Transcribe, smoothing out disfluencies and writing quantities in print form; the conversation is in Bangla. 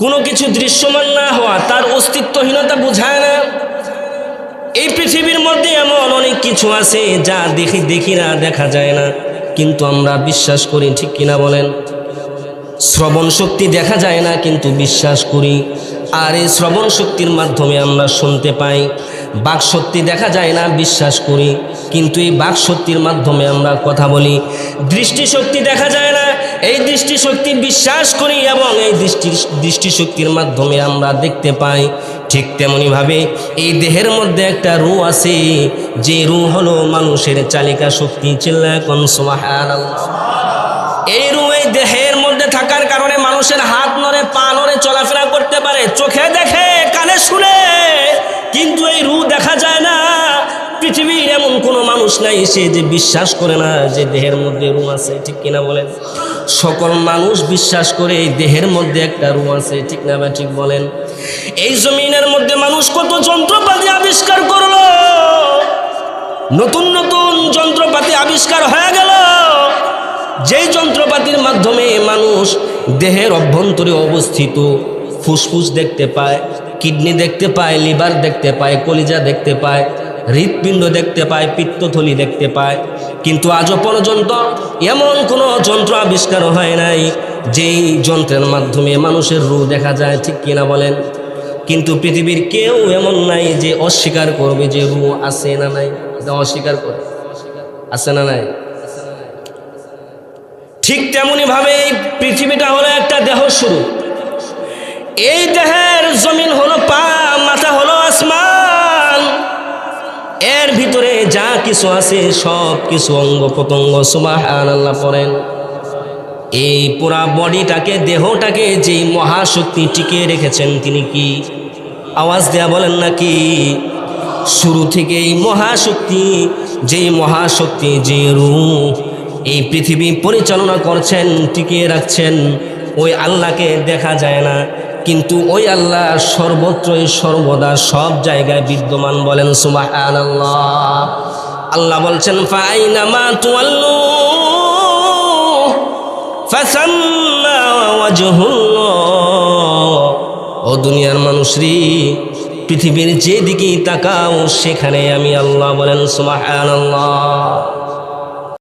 কোনো কিছু দৃশ্যমান না হওয়া তার অস্তিত্বহীনতা বোঝায় না। এই পৃথিবীর মধ্যে এমন অনেক কিছু আছে যা দেখি না, দেখা যায় না, কিন্তু আমরা বিশ্বাস করি, ঠিক কিনা বলেন? শ্রবণ শক্তি দেখা যায় না কিন্তু বিশ্বাস করি, আর এই শ্রবণ শক্তির মাধ্যমে আমরা শুনতে পাই। বাক শক্তি দেখা যায় না, বিশ্বাস করি, কিন্তু এই বাক শক্তির মাধ্যমে আমরা কথা বলি। দৃষ্টিশক্তি দেখা যায় না, এই দৃষ্টিশক্তি বিশ্বাস করি এবং এই দৃষ্টিশক্তির মাধ্যমে আমরা দেখতে পাই। ঠিক তেমনিভাবে এই দেহের মধ্যে একটা রূহ আছে, যে রূহ হলো মানুষের চালিকা শক্তি। চিল্লায় কোন সুবহানাল্লাহ। এই রূহ এই দেহের মধ্যে থাকার কারণে মানুষের হাত নড়ে, পা নড়ে, চলাফেরা করতে পারে, চোখে দেখে, কানে শুনে, কিন্তু এই রূহ দেখা যায় না। পৃথিবীর এমন কোনো মানুষ নাই সে যে বিশ্বাস করে না যে দেহের মধ্যে রূহ আছে, ঠিক কিনা বলেন? সকল মানুষ বিশ্বাস করে এই দেহের মধ্যে একটা রূহ আছে, ঠিক না বা ঠিক বলেন? এই জমিনের মধ্যে মানুষ কত যন্ত্রপাতি আবিষ্কার করলো, নতুন নতুন যন্ত্রপাতি আবিষ্কার হয়ে গেল, যেই যন্ত্রপাতির মাধ্যমে মানুষ দেহের অভ্যন্তরে অবস্থিত ফুসফুস দেখতে পায়, কিডনি দেখতে পায়, লিভার দেখতে পায়, কলিজা দেখতে পায়, হৃৎপিণ্ড দেখতে পায়, পিত্তথলি দেখতে পায়। কিন্তু আজও পর্যন্ত এমন কোনো যন্ত্র আবিষ্কার হয় নাই যেই যন্ত্রের মাধ্যমে মানুষের রূহ দেখা যায়, ঠিক কিনা বলেন? কিন্তু পৃথিবীর কেউ এমন নাই যে অস্বীকার করবে যে রূহ আছে না নাই। এটা অস্বীকার করে, আছে না নাই? ঠিক তেমনি ভাবে এই পৃথিবীটা হলো একটা দেহ শুরু। এই দেহের জমিন হলো পা, মাথা হলো আসমান। এর ভিতরে যা কিছু আছে সব কিছু অঙ্গ প্রত্যঙ্গ। সুবহানাল্লাহ পড়েন। এই পুরা বডিটাকে, দেহটাকে যেই মহাশক্তি টিকিয়ে রেখেছেন তিনি কি? আওয়াজ দেয়া বলেন নাকি? শুরু থেকে এই মহাশক্তি, যেই মহাশক্তি, যে রূহ এই পৃথিবী পরিচালনা করছেন, টিকিয়ে রাখছেন, ওই আল্লাহকে দেখা যায় না, কিন্তু ওই আল্লাহ সর্বত্রই সর্বদা সব জায়গায় বিদ্যমান। বলেন সুবহানাল্লাহ। আল্লাহ বলছেন ফাআইনামা তুওয়াল্লু ফাসাম্মা ওয়াজহুল্লাহ। ও দুনিয়ার মানুষরি, পৃথিবীর যেদিকেই তাকাও সেখানে আমি আল্লাহ। বলেন সুবহানাল্লাহ।